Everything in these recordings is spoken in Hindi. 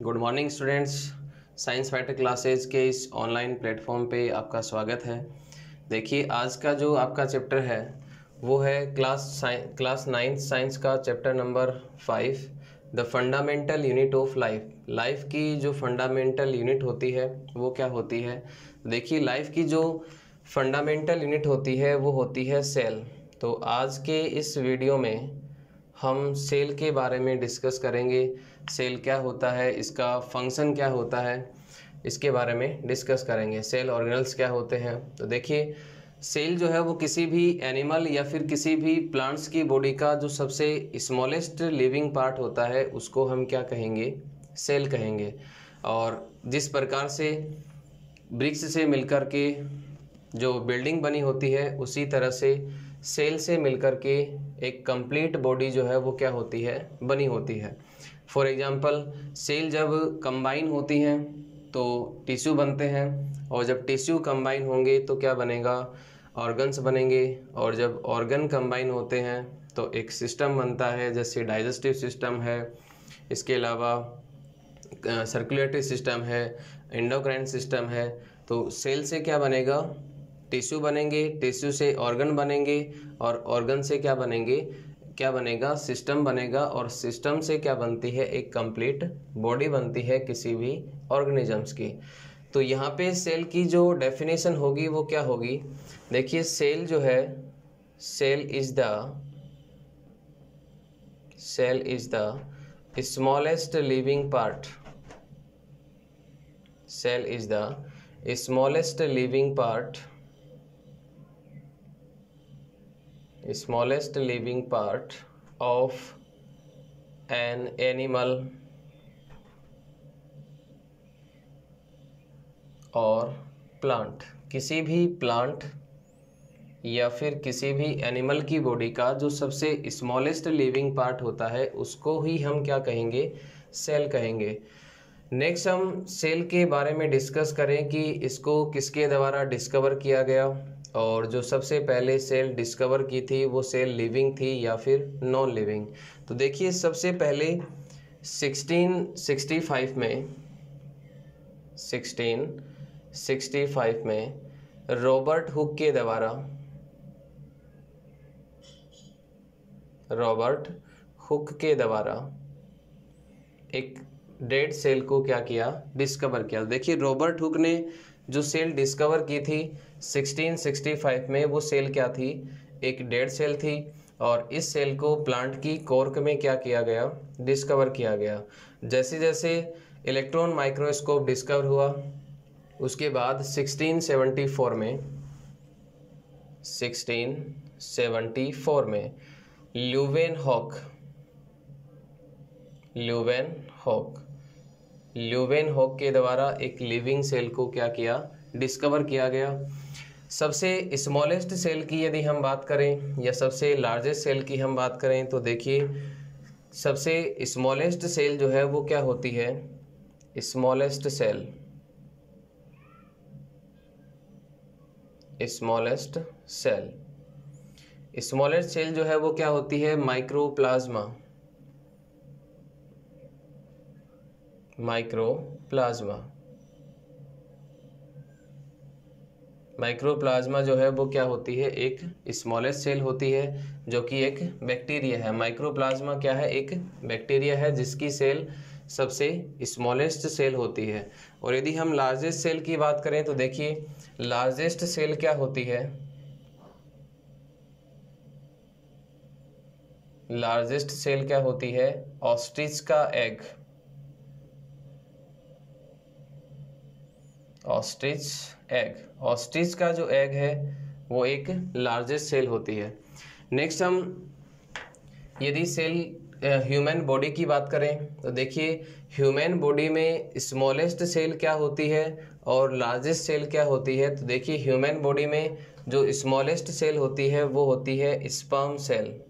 Good morning students. Science fact classes के इस ऑनलाइन प्लेटफॉर्म पे आपका स्वागत है। देखिए, आज का जो आपका चैप्टर है वो है क्लास 9 साइंस का chapter number 5, the fundamental unit of life. Life की जो फंडामेंटल यूनिट होती है वो क्या होती है? देखिए, लाइफ की जो फंडामेंटल यूनिट होती है वो होती है सेल। तो आज के इस वीडियो में हम सेल के बारे में डिस्कस करेंगे। सेल क्या होता है, इसका फंक्शन क्या होता है, इसके बारे में डिस्कस करेंगे। सेल ऑर्गेनल्स क्या होते हैं। तो देखिए, सेल जो है वो किसी भी एनिमल या फिर किसी भी प्लांट्स की बॉडी का जो सबसे स्मॉलेस्ट लिविंग पार्ट होता है उसको हम क्या कहेंगे? सेल कहेंगे। और जिस प्रकार से ब्रिक्स से मिलकर के जो बिल्डिंग बनी होती है उसी तरह से सेल से मिलकर के एक कंप्लीट बॉडी जो है वो क्या होती है? बनी होती है। फॉर एग्जांपल, सेल जब कंबाइन होती हैं तो टिश्यू बनते हैं, और जब टिश्यू कंबाइन होंगे तो क्या बनेगा? ऑर्गन्स बनेंगे, और जब ऑर्गन कंबाइन होते हैं तो एक सिस्टम बनता है, जैसे डाइजेस्टिव सिस्टम है, इसके अलावा सर्कुलेटरी सिस्टम है, एंडोक्राइन सिस्टम है। तो सेल से क्या बनेगा? टिश्यू बनेंगे, टिश्यू से ऑर्गन बनेंगे, और ऑर्गन से क्या बनेगा? सिस्टम बनेगा, और सिस्टम से क्या बनती है? एक कंप्लीट बॉडी बनती है किसी भी ऑर्गेनिजम्स की। तो यहाँ पे सेल की जो डेफिनेशन होगी वो क्या होगी? देखिए, सेल जो है, cell is the smallest living part. Cell is the smallest living part of an animal और प्लांट। किसी भी प्लांट या फिर किसी भी एनिमल की बॉडी का जो सबसे स्मॉलेस्ट लिविंग पार्ट होता है उसको ही हम क्या कहेंगे? सेल कहेंगे। नेक्स्ट हम सेल के बारे में डिस्कस करें कि इसको किसके द्वारा डिस्कवर किया गया, और जो सबसे पहले सेल डिस्कवर की थी वो सेल लिविंग थी या फिर नॉन लिविंग। तो देखिए, सबसे पहले 1665 में रॉबर्ट हुक के द्वारा एक डेड सेल को क्या किया? डिस्कवर किया। देखिए, रॉबर्ट हुक ने जो सेल डिस्कवर की थी 1665 में, वो सेल क्या थी? एक डेड सेल थी, और इस सेल को प्लांट की कॉर्क में क्या किया गया? डिस्कवर किया गया। जैसे जैसे इलेक्ट्रॉन माइक्रोस्कोप डिस्कवर हुआ, उसके बाद 1674 में ल्यूवेनहॉक के द्वारा एक लिविंग सेल को क्या किया? डिस्कवर किया गया। सबसे स्मॉलेस्ट सेल की यदि हम बात करें या सबसे लार्जेस्ट सेल की हम बात करें तो देखिए, सबसे स्मॉलेस्ट सेल जो है वो क्या होती है? स्मॉलेस्ट सेल जो है वो क्या होती है? माइक्रोप्लाज्मा। माइक्रोप्लाज्मा जो है वो क्या होती है? एक स्मॉलेस्ट सेल होती है जो कि एक बैक्टीरिया है। माइक्रोप्लाज्मा क्या है? एक बैक्टीरिया है जिसकी सेल सबसे स्मॉलेस्ट सेल होती है। और यदि हम लार्जेस्ट सेल की बात करें तो देखिए, लार्जेस्ट सेल क्या होती है? लार्जेस्ट सेल क्या होती है? ऑस्ट्रिच का एग। ऑस्ट्रिच का जो एग है वो एक लार्जेस्ट सेल होती है। नेक्स्ट हम यदि सेल ह्यूमन बॉडी की बात करें तो देखिए, ह्यूमन बॉडी में स्मॉलेस्ट सेल क्या होती है और लार्जेस्ट सेल क्या होती है? तो देखिए, ह्यूमन बॉडी में जो स्मॉलेस्ट सेल होती है वो होती है स्पर्म सेल।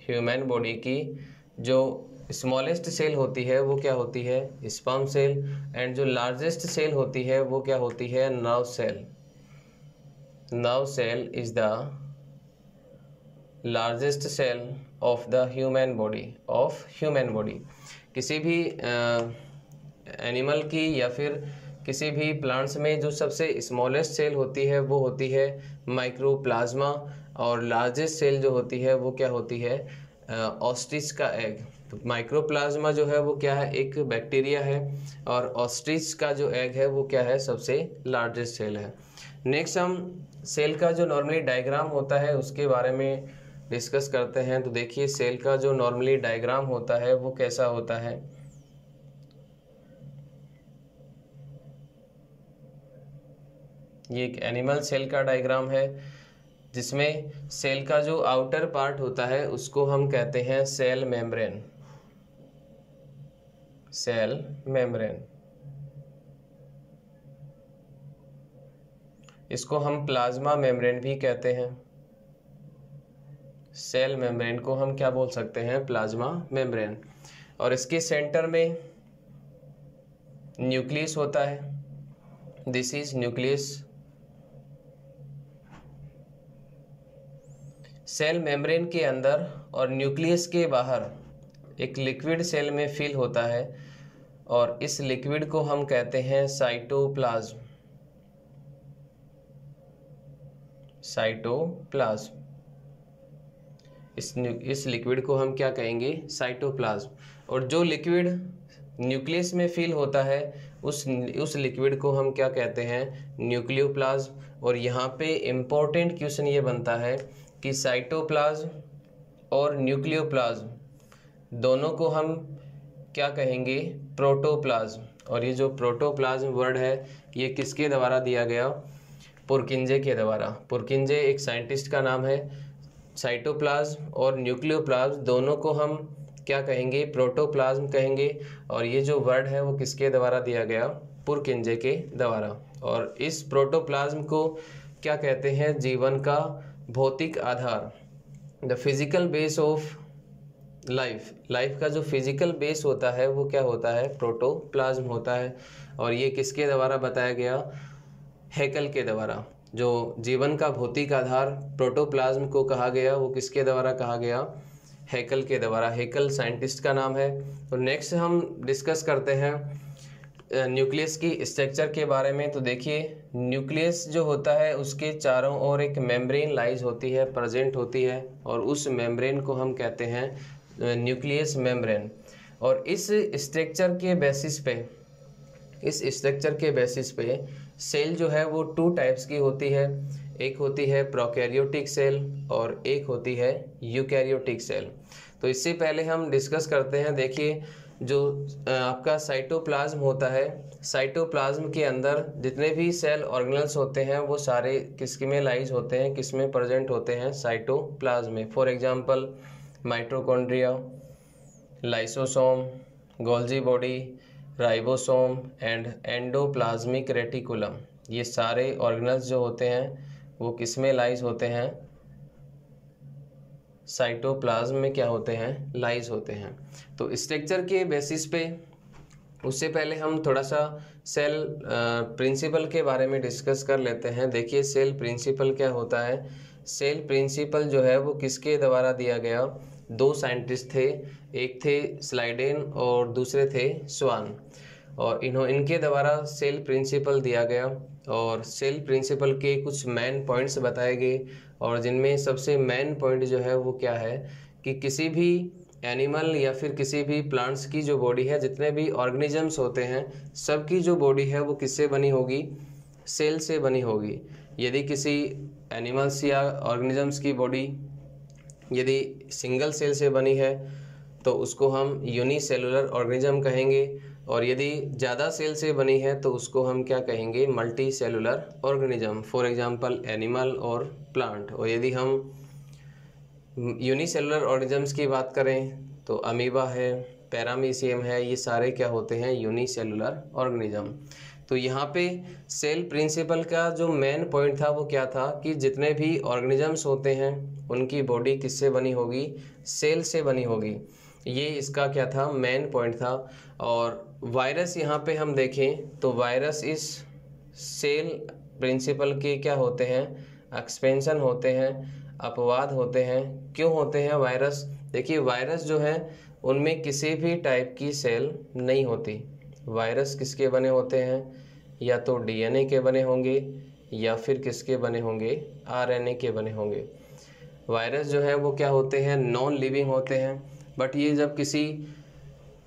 ह्यूमन बॉडी की जो स्मॉलेस्ट सेल होती है वो क्या होती है? Sperm cell. एंड जो लार्जेस्ट सेल होती है वो क्या होती है? Nerve cell is the largest cell of human body. किसी भी एनिमल की या फिर किसी भी प्लांट्स में जो सबसे स्मॉलेस्ट सेल होती है वो होती है माइक्रोप्लाज्मा, और लार्जेस्ट सेल जो होती है वो क्या होती है, ऑस्ट्रिच का एग। तो माइक्रोप्लाज्मा जो है वो क्या है, एक बैक्टीरिया है, और ऑस्ट्रिच का जो एग है वो क्या है, सबसे लार्जेस्ट सेल है। नेक्स्ट हम सेल का जो नॉर्मली डायग्राम होता है उसके बारे में डिस्कस करते हैं। तो देखिए सेल का जो नॉर्मली डायग्राम होता है वो कैसा होता है। ये एक एनिमल सेल का डायग्राम है जिसमें सेल का जो आउटर पार्ट होता है उसको हम कहते हैं सेल मेम्ब्रेन। सेल मेम्ब्रेन, इसको हम प्लाज्मा मेम्ब्रेन भी कहते हैं। सेल मेम्ब्रेन को हम क्या बोल सकते हैं, प्लाज्मा मेम्ब्रेन। और इसके सेंटर में न्यूक्लियस होता है, this is nucleus. Cell membrane के अंदर और न्यूक्लियस के बाहर एक लिक्विड सेल में फिल होता है, और इस लिक्विड को हम कहते हैं साइटोप्लाज्म। साइटोप्लाज्म, इस लिक्विड को हम क्या कहेंगे, साइटोप्लाज्म। और जो लिक्विड न्यूक्लियस में फिल होता है उस लिक्विड को हम क्या कहते हैं, न्यूक्लियोप्लाज्म। और यहाँ पे इम्पोर्टेंट क्वेश्चन ये बनता है कि साइटोप्लाज्म और न्यूक्लियोप्लाज्म दोनों को हम क्या कहेंगे, प्रोटोप्लाज्म। और ये जो प्रोटोप्लाज्म वर्ड है ये किसके द्वारा दिया गया, पुरकिंजे के द्वारा। पुरकिंजे एक साइंटिस्ट का नाम है। साइटोप्लाज्म और न्यूक्लियोप्लाज्म दोनों को हम क्या कहेंगे, प्रोटोप्लाज्म कहेंगे। और ये जो वर्ड है वो किसके द्वारा दिया गया, पुरकिंजे के द्वारा। और इस प्रोटोप्लाज्म को क्या कहते हैं, जीवन का भौतिक आधार, the physical base of life. Life का जो फिजिकल बेस होता है वो क्या होता है, प्रोटोप्लाज्म होता है। और ये किसके द्वारा बताया गया, हैकल के द्वारा। जो जीवन का भौतिक आधार प्रोटोप्लाज्म को कहा गया वो किसके द्वारा कहा गया, हैकल के द्वारा। हैकल साइंटिस्ट का नाम है। तो नेक्स्ट हम डिस्कस करते हैं न्यूक्लियस की स्ट्रक्चर के बारे में। तो देखिए न्यूक्लियस जो होता है उसके चारों ओर एक मेम्ब्रेन लाइज होती है, प्रेजेंट होती है, और उस मेम्ब्रेन को हम कहते हैं न्यूक्लियस मेम्ब्रेन। और इस स्ट्रक्चर के बेसिस पे सेल जो है वो 2 टाइप्स की होती है। एक होती है प्रोकैरियोटिक सेल और एक होती है यूकैरियोटिक सेल। तो इससे पहले हम डिस्कस करते हैं, देखिए जो आपका साइटोप्लाज्म होता है, साइटोप्लाज्म के अंदर जितने भी सेल ऑर्गेनल्स होते हैं वो सारे किसमें लाइज होते हैं, किसमें प्रेजेंट होते हैं, साइटोप्लाज्म में। For example mitochondria, lysosome, Golgi body, ribosome and endoplasmic reticulum. ये सारे ऑर्गेनल्स जो होते हैं वो किसमें लाइज होते हैं, साइटोप्लाज्म में क्या होते हैं, लाइज होते हैं। तो स्ट्रक्चर के बेसिस पे उससे पहले हम थोड़ा सा सेल प्रिंसिपल के बारे में डिस्कस कर लेते हैं। देखिए सेल प्रिंसिपल क्या होता है। सेल प्रिंसिपल जो है वो किसके द्वारा दिया गया, 2 साइंटिस्ट थे, एक थे स्लाइडेन और दूसरे थे स्वान। और इनके द्वारा सेल प्रिंसिपल दिया गया, और सेल प्रिंसिपल के कुछ मेन पॉइंट्स बताए गए। और जिनमें सबसे मेन पॉइंट जो है वो क्या है कि किसी भी एनिमल या फिर किसी भी प्लांट्स की जो बॉडी है, जितने भी ऑर्गेनिजम्स होते हैं सबकी जो बॉडी है वो किससे बनी होगी, सेल से बनी होगी। यदि किसी एनिमल्स या ऑर्गेनिजम्स की बॉडी यदि सिंगल सेल से बनी है तो उसको हम यूनिसेलुलर ऑर्गेनिज्म कहेंगे, और यदि ज़्यादा सेल से बनी है तो उसको हम क्या कहेंगे, multi cellular organism. For example animal और प्लांट। और यदि हम यूनिसेलुलर ऑर्गेनिजम्स की बात करें तो अमीबा है, पैरामीशियम है, ये सारे क्या होते हैं, यूनिसेलुलर ऑर्गेनिज्म। तो यहाँ पे सेल प्रिंसिपल का जो मेन पॉइंट था वो क्या था कि जितने भी ऑर्गेनिजम्स होते हैं उनकी बॉडी किससे बनी होगी, सेल से बनी होगी। ये इसका क्या था, मेन पॉइंट था। और वायरस यहाँ पे हम देखें तो वायरस इस सेल प्रिंसिपल के क्या होते हैं, एक्सपेंशन होते हैं, अपवाद होते हैं। क्यों होते हैं वायरस, देखिए वायरस जो है उनमें किसी भी टाइप की सेल नहीं होती। वायरस किसके बने होते हैं? या तो डीएनए के बने होंगे या फिर किसके बने होंगे? आरएनए के बने होंगे। वायरस जो है वो क्या होते हैं? नॉन लिविंग होते हैं। बट ये जब किसी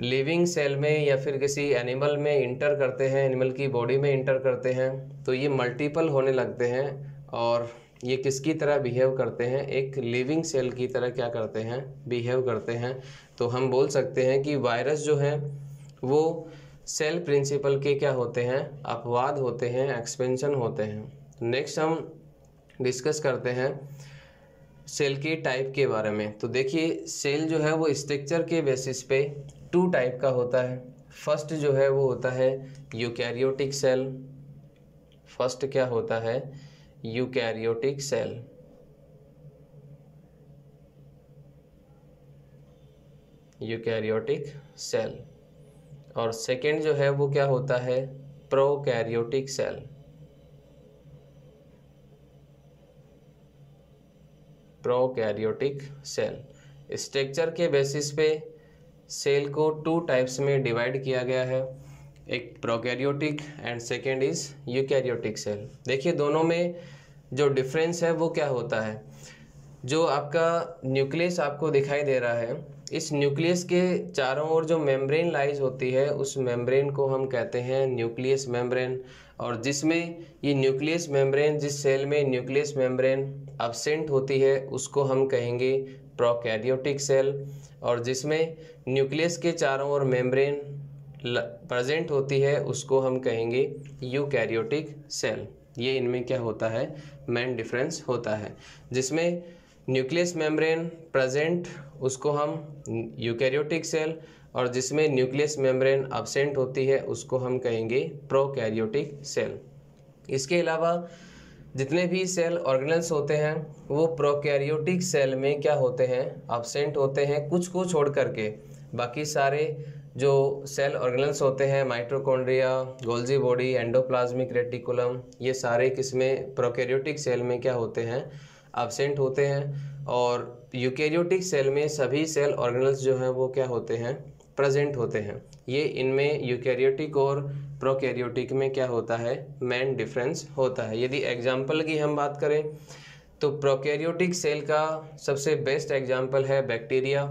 लिविंग सेल में या फिर किसी एनिमल में इंटर करते हैं, एनिमल की बॉडी में इंटर करते हैं, तो ये मल्टीपल होने लगते हैं और ये किसकी तरह बिहेव करते हैं? एक लिविंग सेल की तरह क्या करते हैं? बिहेव करते हैं। तो हम बोल सकते हैं कि वायरस जो है वो सेल प्रिंसिपल के क्या होते हैं? अपवाद होते हैं, एक्सपेंशन होते हैं। नेक्स्ट हम डिस्कस करते हैं सेल के टाइप के बारे में। तो देखिए, सेल जो है वो स्ट्रक्चर के बेसिस पे 2 टाइप का होता है। फर्स्ट जो है वो होता है यूकैरियोटिक सेल। फर्स्ट क्या होता है? Eukaryotic cell. Eukaryotic cell. और सेकंड जो है वो क्या होता है? Prokaryotic cell. Prokaryotic cell. Structure के बेसिस पे सेल को 2 टाइप्स में डिवाइड किया गया है, एक prokaryotic and second is eukaryotic cell. देखिए, दोनों में जो डिफरेंस है वो क्या होता है? जो आपका न्यूक्लियस आपको दिखाई दे रहा है, इस न्यूक्लियस के चारों ओर जो मेम्ब्रेन लाइज होती है, उस मेम्ब्रेन को हम कहते हैं न्यूक्लियस मेम्ब्रेन। और जिसमें ये न्यूक्लियस मेम्ब्रेन, जिस सेल में न्यूक्लियस मेम्ब्रेन अब्सेंट होती है, उसको हम कहेंगे प्रोकैरियोटिक सेल। और जिसमें न्यूक्लियस के चारों ओर मेम्ब्रेन प्रेजेंट होती है, उसको हम कहेंगे यूकैरियोटिक सेल। ये इनमें क्या होता है? मेन डिफरेंस होता है। जिसमें न्यूक्लियस मेम्ब्रेन प्रेजेंट, उसको हम यूकैरियोटिक सेल, और जिसमें न्यूक्लियस मेम्ब्रेन अब्सेंट होती है, उसको हम कहेंगे प्रोकैरियोटिक सेल। इसके अलावा जितने भी सेल ऑर्गेनेल्स होते हैं वो प्रोकैरियोटिक सेल में क्या होते हैं? अब्सेंट होते हैं, कुछ को छोड़ करके। बाकी सारे जो सेल ऑर्गेनेल्स होते हैं, mitochondria, Golgi body, endoplasmic reticulum, ये सारे किसमें? प्रोकैरियोटिक सेल में क्या होते हैं? अब्सेंट होते हैं। और यूकैरियोटिक सेल में सभी सेल ऑर्गेनेल्स जो हैं वो क्या होते हैं? प्रेजेंट होते हैं। ये इनमें यूकैरियोटिक और प्रोकैरियोटिक में क्या होता है? मेन डिफरेंस होता है। यदि एग्जाम्पल की हम बात करें तो प्रोकैरियोटिक सेल का सबसे बेस्ट एग्जाम्पल है बैक्टीरिया।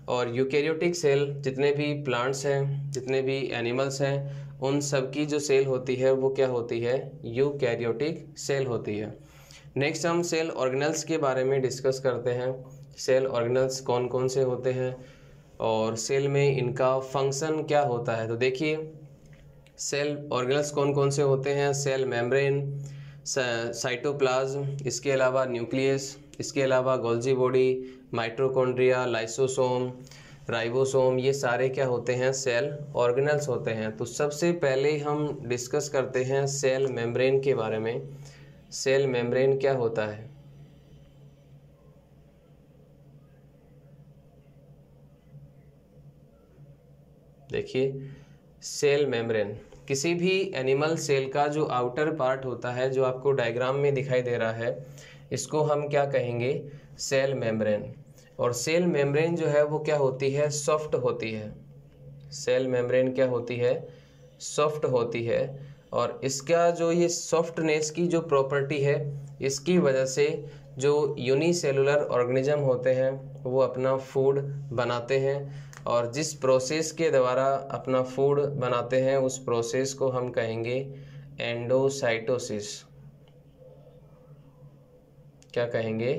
और यूकैरियोटिक सेल जितने भी प्लांट्स हैं, जितने भी एनिमल्स हैं, उन सब की जो सेल होती है वो क्या होती है? यूकैरियोटिक सेल होती है। नेक्स्ट हम सेल ऑर्गेनेल्स के बारे में डिस्कस करते हैं। सेल ऑर्गेनेल्स कौन कौन से होते हैं और सेल में इनका फंक्शन क्या होता है? तो देखिए, सेल ऑर्गेनेल्स कौन कौन से होते हैं? सेल मेम्ब्रेन, साइटोप्लाज्म, इसके अलावा न्यूक्लियस, इसके अलावा Golgi body, mitochondria, lysosome, ribosome, ये सारे क्या होते हैं? सेल ऑर्गेनेल्स होते हैं। तो सबसे पहले हम डिस्कस करते हैं सेल मेम्ब्रेन के बारे में। सेल मेम्ब्रेन क्या होता है? देखिए, सेल मेम्ब्रेन किसी भी एनिमल सेल का जो आउटर पार्ट होता है, जो आपको डायग्राम में दिखाई दे रहा है, इसको हम क्या कहेंगे? Cell membrane. और सेल मेम्ब्रेन जो है वो क्या होती है? सॉफ्ट होती है। सेल मेम्ब्रेन क्या होती है? सॉफ्ट होती है। और इसका जो ये सॉफ्टनेस की जो प्रॉपर्टी है, इसकी वजह से जो यूनिसेलुलर ऑर्गेनिज्म होते हैं वो अपना फूड बनाते हैं। और जिस प्रोसेस के द्वारा अपना फूड बनाते हैं, उस प्रोसेस को हम कहेंगे एंडोसाइटोसिस। क्या कहेंगे?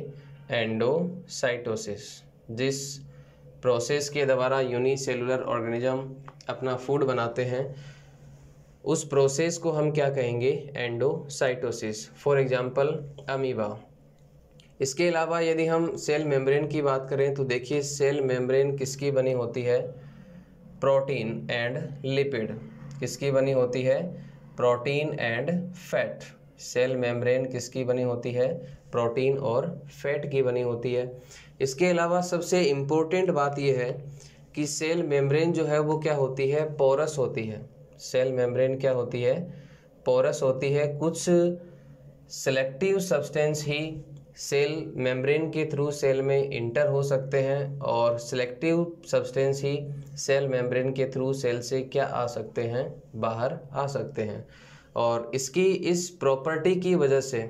एंडोसाइटोसिस। जिस प्रोसेस के द्वारा यूनिसेलुलर ऑर्गेनिज्म अपना फूड बनाते हैं, उस प्रोसेस को हम क्या कहेंगे? एंडोसाइटोसिस। For example amoeba. इसके अलावा यदि हम सेल मेम्ब्रेन की बात करें तो देखिए, सेल मेम्ब्रेन किसकी बनी होती है? Protein and lipid. किसकी बनी होती है? Protein and fat. Cell membrane किसकी बनी होती है? प्रोटीन और फैट की बनी होती है। इसके अलावा सबसे इम्पोर्टेंट बात यह है कि सेल मेम्ब्रेन जो है वो क्या होती है? पोरस होती है। सेल मेम्ब्रेन क्या होती है? पोरस होती है। कुछ सेलेक्टिव सब्सटेंस ही सेल मेम्ब्रेन के थ्रू सेल में इंटर हो सकते हैं, और सिलेक्टिव सब्सटेंस ही सेल मेम्ब्रेन के थ्रू सेल से क्या आ सकते हैं, बाहर आ सकते हैं। और इसकी इस प्रॉपर्टी की वजह से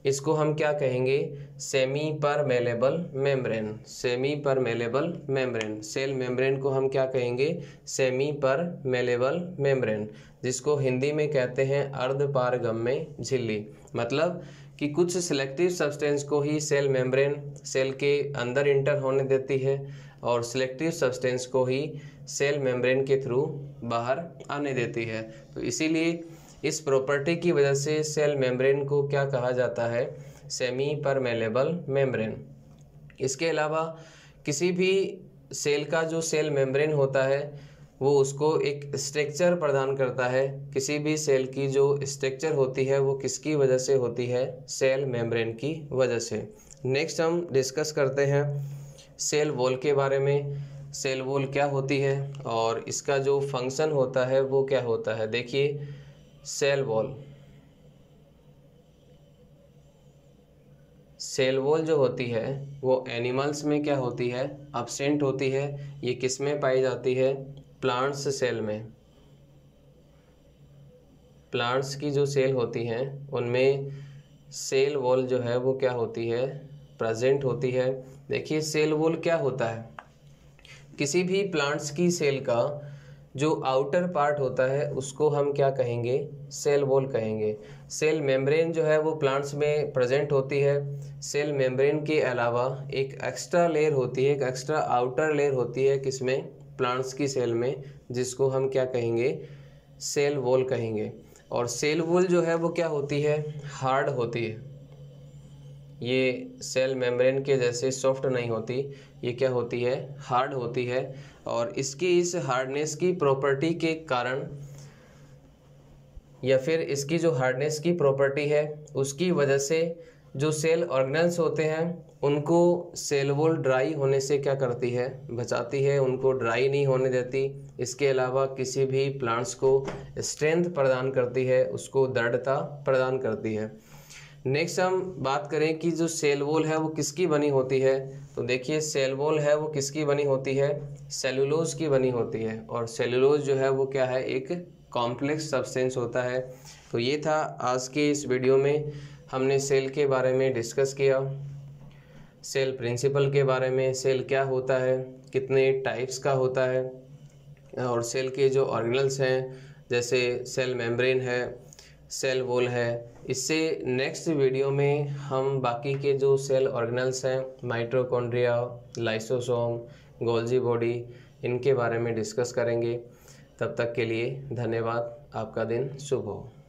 इसको हम क्या कहेंगे, semi permeable membrane. Semi permeable membrane, cell membrane को हम क्या कहेंगे, सेमी परमेलेबल मेम्ब्रेन, जिसको हिंदी में कहते हैं अर्धपारगम्य झिल्ली। मतलब कि कुछ सिलेक्टिव सब्सटेंस को ही सेल मेम्ब्रेन सेल के अंदर इंटर होने देती है, और सिलेक्टिव सब्सटेंस को ही सेल मेम्ब्रेन के थ्रू बाहर आने देती है। तो इसीलिए इस प्रॉपर्टी की वजह से सेल मेम्ब्रेन को क्या कहा जाता है, सेमी परमेलेबल मेम्ब्रेन। इसके अलावा किसी भी सेल का जो सेल मेम्ब्रेन होता है वो उसको एक स्ट्रक्चर प्रदान करता है। किसी भी सेल की जो स्ट्रक्चर होती है वो किसकी वजह से होती है, सेल मेम्ब्रेन की वजह से। नेक्स्ट हम डिस्कस करते हैं सेल वॉल के बारे में। सेल वॉल क्या होती है और इसका जो फंक्शन होता है वो क्या होता है। देखिए, सेल वॉल, सेल वॉल जो होती है वो एनिमल्स में क्या होती है, एब्सेंट होती है। ये किस में पाई जाती है, प्लांट्स सेल में। प्लांट्स की जो सेल होती हैं उनमें सेल वॉल जो है वो क्या होती है, प्रेजेंट होती है। देखिए, सेल वॉल क्या होता है, किसी भी प्लांट्स की सेल का जो आउटर पार्ट होता है उसको हम क्या कहेंगे, सेल वॉल कहेंगे। सेल मेम्ब्रेन जो है वो प्लांट्स में प्रेजेंट होती है। सेल मेम्ब्रेन के अलावा एक एक्स्ट्रा लेयर होती है, एक एक्स्ट्रा आउटर लेयर होती है, किसमें, प्लांट्स की सेल में, जिसको हम क्या कहेंगे, सेल वॉल कहेंगे। और सेल वॉल जो है वो क्या होती है, हार्ड होती है। ये सेल मेम्ब्रेन के जैसे सॉफ्ट नहीं होती, ये क्या होती है, हार्ड होती है। और इसकी इस हार्डनेस की प्रॉपर्टी के कारण, या फिर इसकी जो हार्डनेस की प्रॉपर्टी है उसकी वजह से जो सेल ऑर्गेनल्स होते हैं उनको सेल वॉल ड्राई होने से क्या करती है, बचाती है, उनको ड्राई नहीं होने देती। इसके अलावा किसी भी प्लांट्स को स्ट्रेंथ प्रदान करती है, उसको दृढ़ता प्रदान करती है। नेक्स्ट हम बात करें कि जो सेल वॉल है वो किसकी बनी होती है। तो देखिए, सेल वॉल है वो किसकी बनी होती है, सेलुलोज की बनी होती है। और सेलुलोज जो है वो क्या है, एक कॉम्प्लेक्स सब्सटेंस होता है। तो ये था आज के इस वीडियो में, हमने सेल के बारे में डिस्कस किया, सेल प्रिंसिपल के बारे में, सेल क्या होता है, कितने टाइप्स का होता है, और सेल के जो ऑर्गेनल्स हैं जैसे सेल मेम्ब्रेन है, सेल वॉल है। इससे नेक्स्ट वीडियो में हम बाकी के जो सेल ऑर्गेनल्स हैं, माइटोकॉन्ड्रिया, लाइसोसोम, गोल्जी बॉडी, इनके बारे में डिस्कस करेंगे। तब तक के लिए धन्यवाद। आपका दिन शुभ हो।